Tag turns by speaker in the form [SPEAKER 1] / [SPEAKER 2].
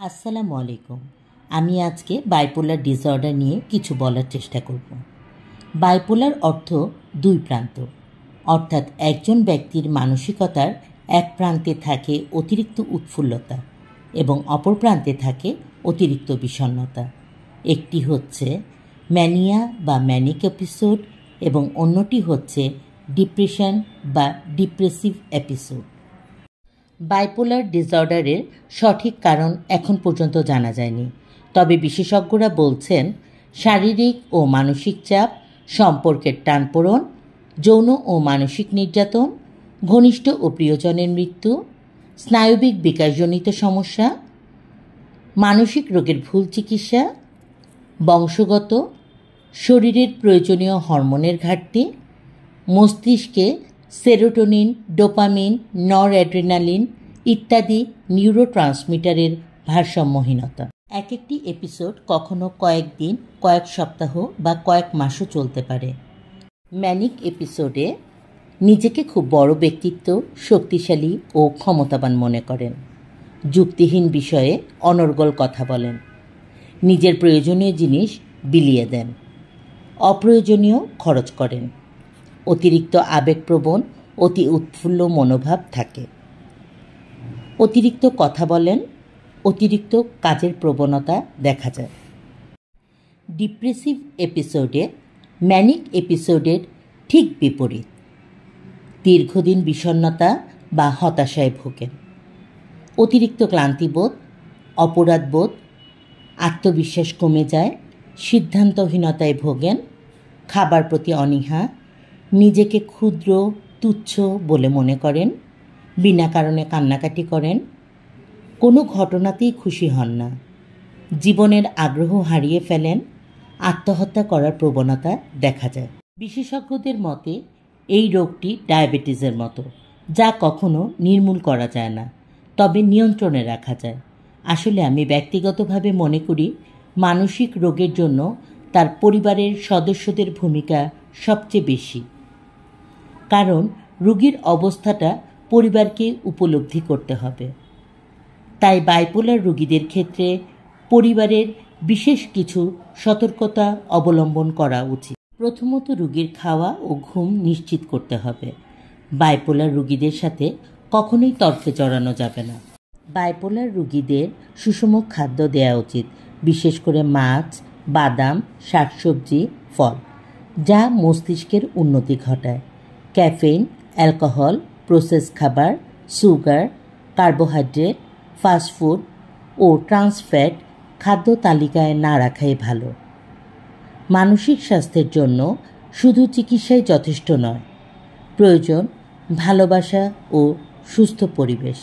[SPEAKER 1] আসসালামু আলাইকুম। আমি আজকে বাইপোলার ডিসঅর্ডার নিয়ে কিছু বলার চেষ্টা করব। বাইপোলার অর্থ দুই প্রান্ত, অর্থাৎ একজন ব্যক্তির মানসিকতার এক প্রান্তে থাকে অতিরিক্ত উৎফুল্লতা এবং অপর প্রান্তে থাকে অতিরিক্ত বিষণ্ণতা। একটি হচ্ছে ম্যানিয়া বা ম্যানিক এপিসোড এবং অন্যটি হচ্ছে ডিপ্রেশন বা ডিপ্রেসিভ এপিসোড। বাইপোলার ডিসঅর্ডারের সঠিক কারণ এখন পর্যন্ত জানা যায়নি, তবে বিশেষজ্ঞরা বলছেন শারীরিক ও মানসিক চাপ, সম্পর্কের টানপোড়েন, যৌন ও মানসিক নির্যাতন, ঘনিষ্ঠ ও প্রিয়জনের মৃত্যু, স্নায়বিক বিকাশজনিত সমস্যা, মানসিক রোগের ভুল চিকিৎসা, বংশগত, শরীরের প্রয়োজনীয় হরমোনের ঘাটতি, মস্তিষ্কে সেরোটোনিন, ডোপামিন, নরঅ্যাড্রেনালিন ইত্যাদি নিউরোট্রান্সমিটারের ভারসাম্যহীনতা। এক একটি এপিসোড কখনো কয়েকদিন, কয়েক সপ্তাহ বা কয়েক মাসও চলতে পারে। ম্যানিক এপিসোডে নিজেকে খুব বড় ব্যক্তিত্ব, শক্তিশালী ও ক্ষমতাবান মনে করেন, যুক্তিহীন বিষয়ে অনর্গল কথা বলেন, নিজের প্রয়োজনীয় জিনিস বিলিয়ে দেন, অপ্রয়োজনীয় খরচ করেন, অতিরিক্ত আবেগপ্রবণ, অতি উৎফুল্ল মনোভাব থাকে, অতিরিক্ত কথা বলেন, অতিরিক্ত কাজের প্রবণতা দেখা যায়। ডিপ্রেসিভ এপিসোডে ম্যানিক এপিসোডের ঠিক বিপরীত, দীর্ঘদিন বিষণ্ণতা বা হতাশায় ভোগেন, অতিরিক্ত ক্লান্তিবোধ, অপরাধবোধ, আত্মবিশ্বাস কমে যায়, সিদ্ধান্তহীনতায় ভোগেন, খাবার প্রতি অনীহা, নিজেকে ক্ষুদ্র, তুচ্ছ বলে মনে করেন, বিনা কারণে কান্নাকাটি করেন, কোনো ঘটনাতেই খুশি হন না, জীবনের আগ্রহ হারিয়ে ফেলেন, আত্মহত্যা করার প্রবণতা দেখা যায়। বিশেষজ্ঞদের মতে এই রোগটি ডায়াবেটিসের মতো, যা কখনো নির্মূল করা যায় না, তবে নিয়ন্ত্রণে রাখা যায়। আসলে আমি ব্যক্তিগতভাবে মনে করি মানসিক রোগের জন্য তার পরিবারের সদস্যদের ভূমিকা সবচেয়ে বেশি, কারণ রোগীর অবস্থাটা পরিবারকে উপলব্ধি করতে হবে। তাই বাইপোলার রোগীদের ক্ষেত্রে পরিবারের বিশেষ কিছু সতর্কতা অবলম্বন করা উচিত। প্রথমত, রোগীর খাওয়া ও ঘুম নিশ্চিত করতে হবে। বাইপোলার রোগীদের সাথে কখনোই তর্কে জড়ানো যাবে না। বাইপোলার রোগীদের সুষম খাদ্য দেওয়া উচিত, বিশেষ করে মাছ, বাদাম, শাকসবজি, ফল, যা মস্তিষ্কের উন্নতি ঘটায়। ক্যাফেইন, অ্যালকোহল, প্রসেস খাবার, সুগার, কার্বোহাইড্রেট, ফাস্টফুড ও ট্রান্সফ্যাট খাদ্য তালিকায় না রাখাই ভালো। মানসিক স্বাস্থ্যের জন্য শুধু চিকিৎসাই যথেষ্ট নয়, প্রয়োজন ভালোবাসা ও সুস্থ পরিবেশ।